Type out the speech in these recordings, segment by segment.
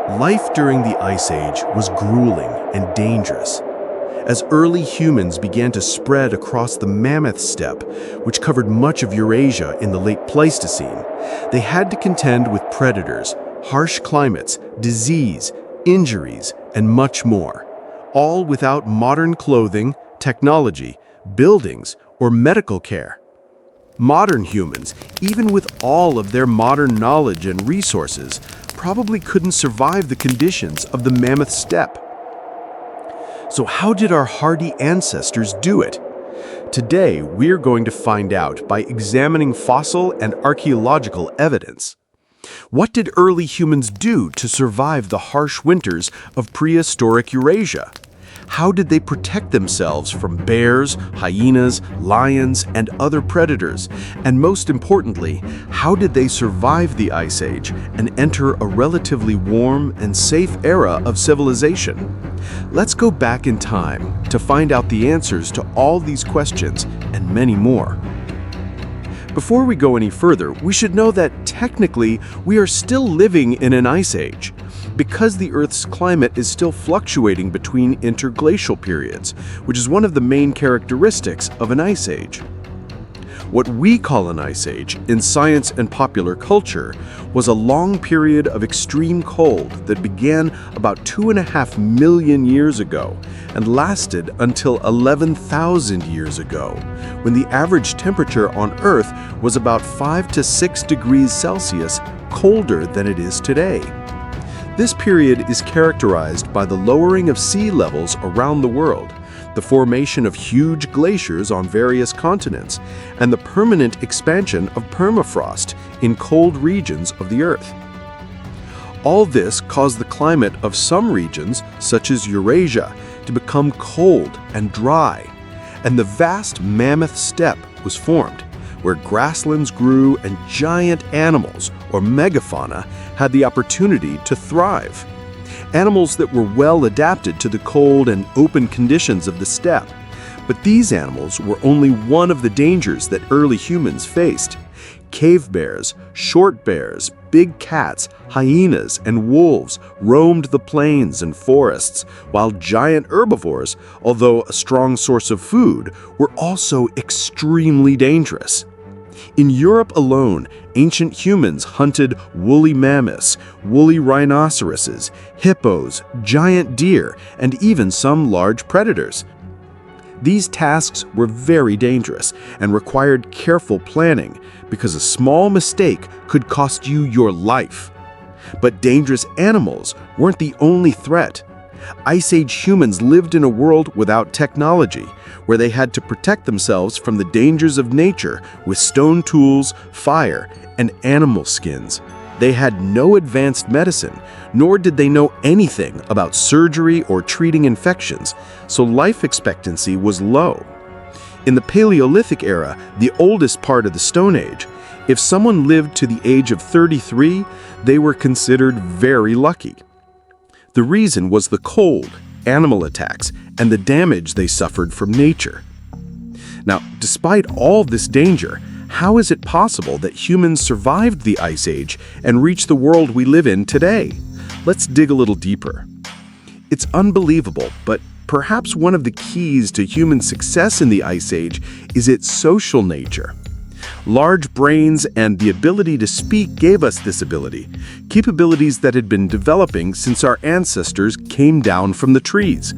Life during the Ice Age was grueling and dangerous. As early humans began to spread across the Mammoth Steppe, which covered much of Eurasia in the late Pleistocene, they had to contend with predators, harsh climates, disease, injuries, and much more, all without modern clothing, technology, buildings, or medical care. Modern humans, even with all of their modern knowledge and resources, probably couldn't survive the conditions of the Mammoth Steppe. So how did our hardy ancestors do it? Today, we're going to find out by examining fossil and archaeological evidence. What did early humans do to survive the harsh winters of prehistoric Eurasia? How did they protect themselves from bears, hyenas, lions, and other predators? And most importantly, how did they survive the Ice Age and enter a relatively warm and safe era of civilization? Let's go back in time to find out the answers to all these questions and many more. Before we go any further, we should know that technically we are still living in an ice age, because the Earth's climate is still fluctuating between interglacial periods, which is one of the main characteristics of an ice age. What we call an ice age in science and popular culture was a long period of extreme cold that began about 2.5 million years ago and lasted until 11,000 years ago, when the average temperature on Earth was about 5 to 6 degrees Celsius colder than it is today. This period is characterized by the lowering of sea levels around the world, the formation of huge glaciers on various continents, and the permanent expansion of permafrost in cold regions of the Earth. All this caused the climate of some regions, such as Eurasia, to become cold and dry, and the vast Mammoth Steppe was formed, where grasslands grew and giant animals, or megafauna, had the opportunity to thrive. Animals that were well adapted to the cold and open conditions of the steppe. But these animals were only one of the dangers that early humans faced. Cave bears, short bears, big cats, hyenas, and wolves roamed the plains and forests, while giant herbivores, although a strong source of food, were also extremely dangerous. In Europe alone, ancient humans hunted woolly mammoths, woolly rhinoceroses, hippos, giant deer, and even some large predators. These tasks were very dangerous and required careful planning because a small mistake could cost you your life. But dangerous animals weren't the only threat. Ice Age humans lived in a world without technology, where they had to protect themselves from the dangers of nature with stone tools, fire, and animal skins. They had no advanced medicine, nor did they know anything about surgery or treating infections, so life expectancy was low. In the Paleolithic era, the oldest part of the Stone Age, if someone lived to the age of 33, they were considered very lucky. The reason was the cold, animal attacks, and the damage they suffered from nature. Now, despite all this danger, how is it possible that humans survived the Ice Age and reached the world we live in today? Let's dig a little deeper. It's unbelievable, but perhaps one of the keys to human success in the Ice Age is its social nature. Large brains and the ability to speak gave us this ability, capabilities that had been developing since our ancestors came down from the trees.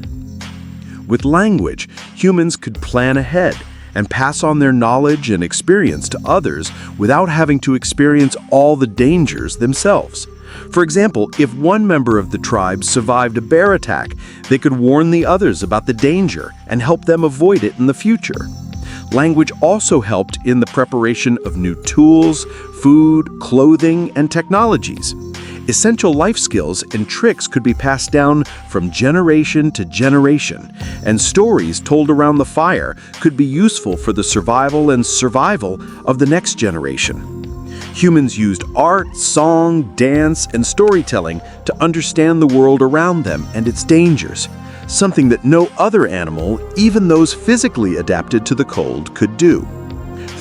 With language, humans could plan ahead and pass on their knowledge and experience to others without having to experience all the dangers themselves. For example, if one member of the tribe survived a bear attack, they could warn the others about the danger and help them avoid it in the future. Language also helped in the preparation of new tools, food, clothing, and technologies. Essential life skills and tricks could be passed down from generation to generation, and stories told around the fire could be useful for the survival of the next generation. Humans used art, song, dance, and storytelling to understand the world around them and its dangers, something that no other animal, even those physically adapted to the cold, could do.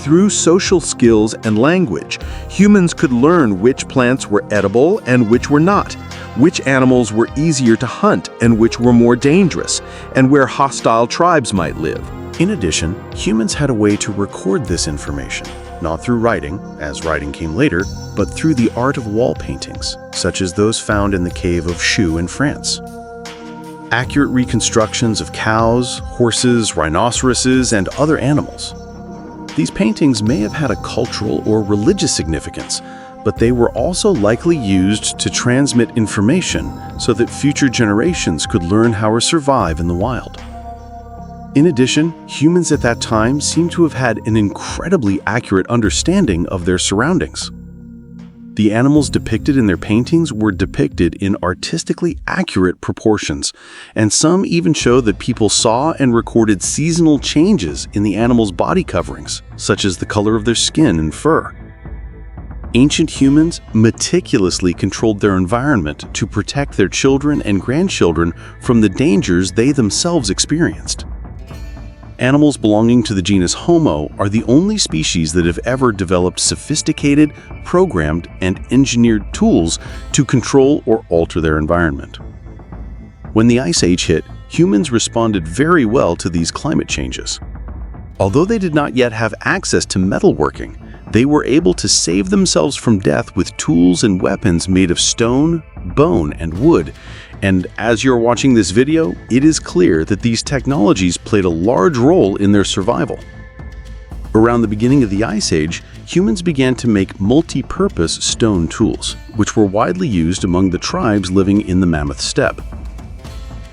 Through social skills and language, humans could learn which plants were edible and which were not, which animals were easier to hunt and which were more dangerous, and where hostile tribes might live. In addition, humans had a way to record this information, not through writing, as writing came later, but through the art of wall paintings, such as those found in the cave of Chaux in France. Accurate reconstructions of cows, horses, rhinoceroses, and other animals. These paintings may have had a cultural or religious significance, but they were also likely used to transmit information so that future generations could learn how to survive in the wild. In addition, humans at that time seem to have had an incredibly accurate understanding of their surroundings. The animals depicted in their paintings were depicted in artistically accurate proportions, and some even show that people saw and recorded seasonal changes in the animals' body coverings, such as the color of their skin and fur. Ancient humans meticulously controlled their environment to protect their children and grandchildren from the dangers they themselves experienced. Animals belonging to the genus Homo are the only species that have ever developed sophisticated, programmed, and engineered tools to control or alter their environment. When the Ice Age hit, humans responded very well to these climate changes. Although they did not yet have access to metalworking, they were able to save themselves from death with tools and weapons made of stone, bone, and wood. And as you're watching this video, it is clear that these technologies played a large role in their survival. Around the beginning of the Ice Age, humans began to make multi-purpose stone tools, which were widely used among the tribes living in the Mammoth Steppe.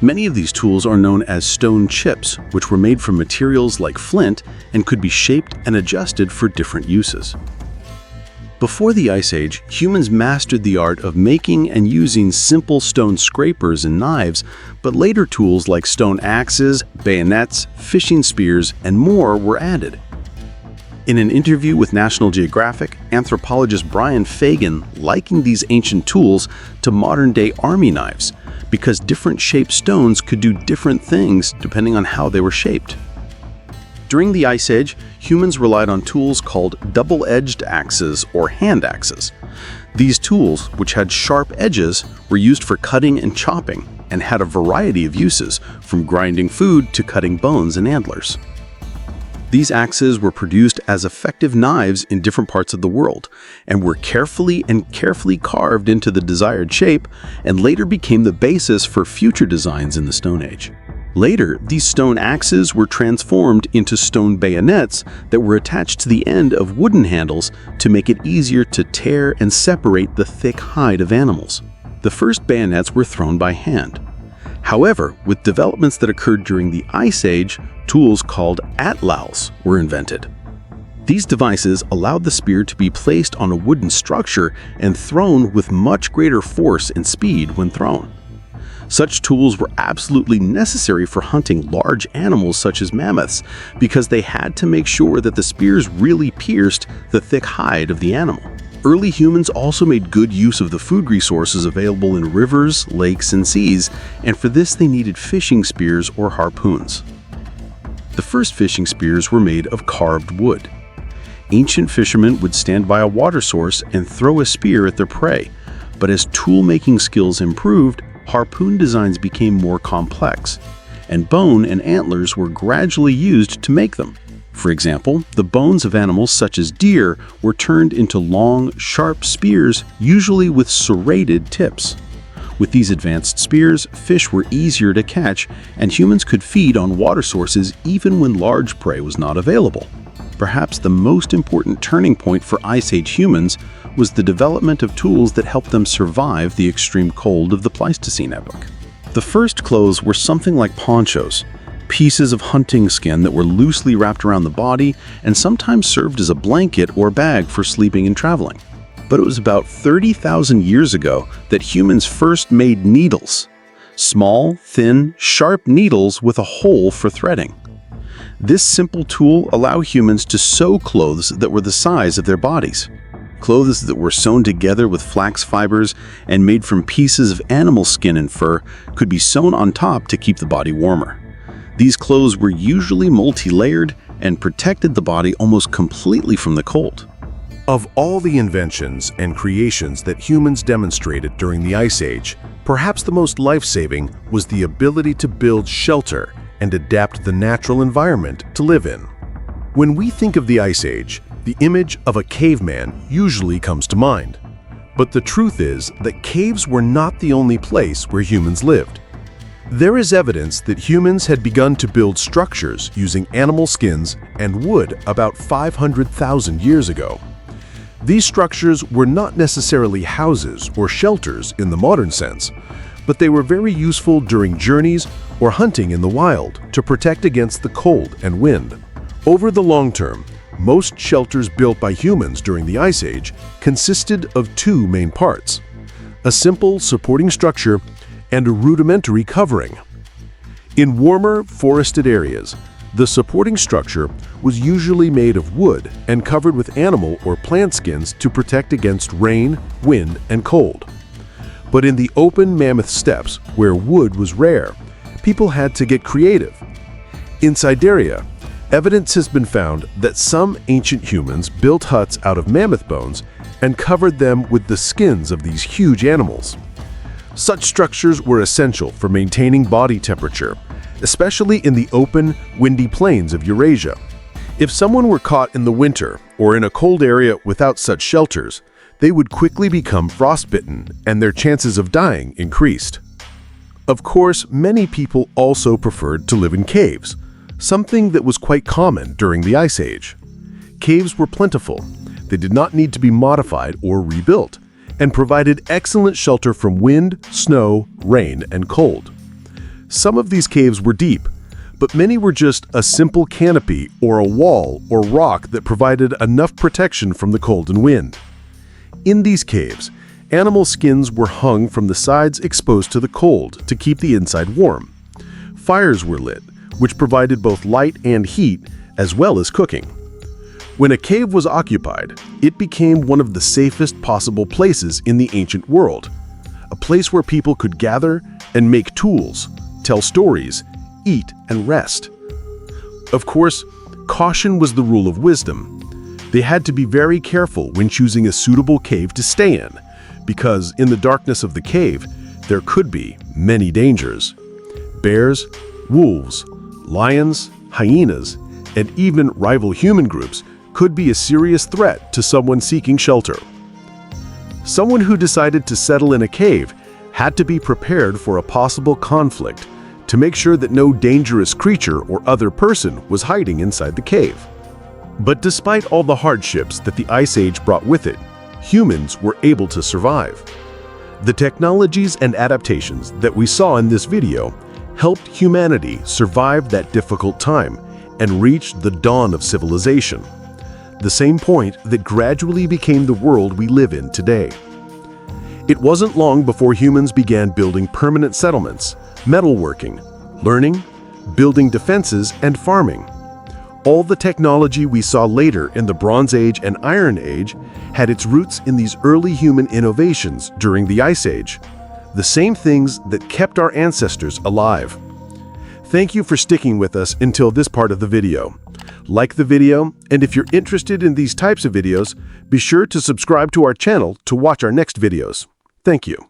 Many of these tools are known as stone chips, which were made from materials like flint and could be shaped and adjusted for different uses. Before the Ice Age, humans mastered the art of making and using simple stone scrapers and knives, but later tools like stone axes, bayonets, fishing spears, and more were added. In an interview with National Geographic, anthropologist Brian Fagan likened these ancient tools to modern-day army knives, because different shaped stones could do different things depending on how they were shaped. During the Ice Age, humans relied on tools called double-edged axes or hand axes. These tools, which had sharp edges, were used for cutting and chopping and had a variety of uses, from grinding food to cutting bones and antlers. These axes were produced as effective knives in different parts of the world and were carefully carved into the desired shape and later became the basis for future designs in the Stone Age. Later, these stone axes were transformed into stone bayonets that were attached to the end of wooden handles to make it easier to tear and separate the thick hide of animals. The first bayonets were thrown by hand. However, with developments that occurred during the Ice Age, tools called atlals were invented. These devices allowed the spear to be placed on a wooden structure and thrown with much greater force and speed when thrown. Such tools were absolutely necessary for hunting large animals such as mammoths, because they had to make sure that the spears really pierced the thick hide of the animal. Early humans also made good use of the food resources available in rivers, lakes, and seas, and for this they needed fishing spears or harpoons. The first fishing spears were made of carved wood. Ancient fishermen would stand by a water source and throw a spear at their prey, but as tool-making skills improved, harpoon designs became more complex, and bone and antlers were gradually used to make them. For example, the bones of animals such as deer were turned into long, sharp spears, usually with serrated tips. With these advanced spears, fish were easier to catch, and humans could feed on water sources even when large prey was not available. Perhaps the most important turning point for Ice Age humans was the development of tools that helped them survive the extreme cold of the Pleistocene epoch. The first clothes were something like ponchos, pieces of hunting skin that were loosely wrapped around the body and sometimes served as a blanket or bag for sleeping and traveling. But it was about 30,000 years ago that humans first made needles, small, thin, sharp needles with a hole for threading. This simple tool allowed humans to sew clothes that were the size of their bodies. Clothes that were sewn together with flax fibers and made from pieces of animal skin and fur could be sewn on top to keep the body warmer. These clothes were usually multi-layered and protected the body almost completely from the cold. Of all the inventions and creations that humans demonstrated during the Ice Age, perhaps the most life-saving was the ability to build shelter and adapt the natural environment to live in. When we think of the Ice Age, the image of a caveman usually comes to mind. But the truth is that caves were not the only place where humans lived. There is evidence that humans had begun to build structures using animal skins and wood about 500,000 years ago. These structures were not necessarily houses or shelters in the modern sense, but they were very useful during journeys or hunting in the wild to protect against the cold and wind. Over the long term, most shelters built by humans during the Ice Age consisted of two main parts: a simple supporting structure and a rudimentary covering. In warmer, forested areas, the supporting structure was usually made of wood and covered with animal or plant skins to protect against rain, wind, and cold. But in the open mammoth steppes, where wood was rare, people had to get creative. In Siberia, evidence has been found that some ancient humans built huts out of mammoth bones and covered them with the skins of these huge animals. Such structures were essential for maintaining body temperature, especially in the open, windy plains of Eurasia. If someone were caught in the winter or in a cold area without such shelters, they would quickly become frostbitten and their chances of dying increased. Of course, many people also preferred to live in caves, something that was quite common during the Ice Age. Caves were plentiful. They did not need to be modified or rebuilt, and provided excellent shelter from wind, snow, rain, and cold. Some of these caves were deep, but many were just a simple canopy or a wall or rock that provided enough protection from the cold and wind. In these caves, animal skins were hung from the sides exposed to the cold to keep the inside warm. Fires were lit, which provided both light and heat, as well as cooking. When a cave was occupied, it became one of the safest possible places in the ancient world, a place where people could gather and make tools, tell stories, eat, and rest. Of course, caution was the rule of wisdom. They had to be very careful when choosing a suitable cave to stay in, because in the darkness of the cave, there could be many dangers. Bears, wolves, lions, hyenas, and even rival human groups could be a serious threat to someone seeking shelter. Someone who decided to settle in a cave had to be prepared for a possible conflict to make sure that no dangerous creature or other person was hiding inside the cave. But despite all the hardships that the Ice Age brought with it, humans were able to survive. The technologies and adaptations that we saw in this video helped humanity survive that difficult time and reach the dawn of civilization, the same point that gradually became the world we live in today. It wasn't long before humans began building permanent settlements, metalworking, learning, building defenses, and farming. All the technology we saw later in the Bronze Age and Iron Age had its roots in these early human innovations during the Ice Age, the same things that kept our ancestors alive. Thank you for sticking with us until this part of the video. Like the video, and if you're interested in these types of videos, be sure to subscribe to our channel to watch our next videos. Thank you.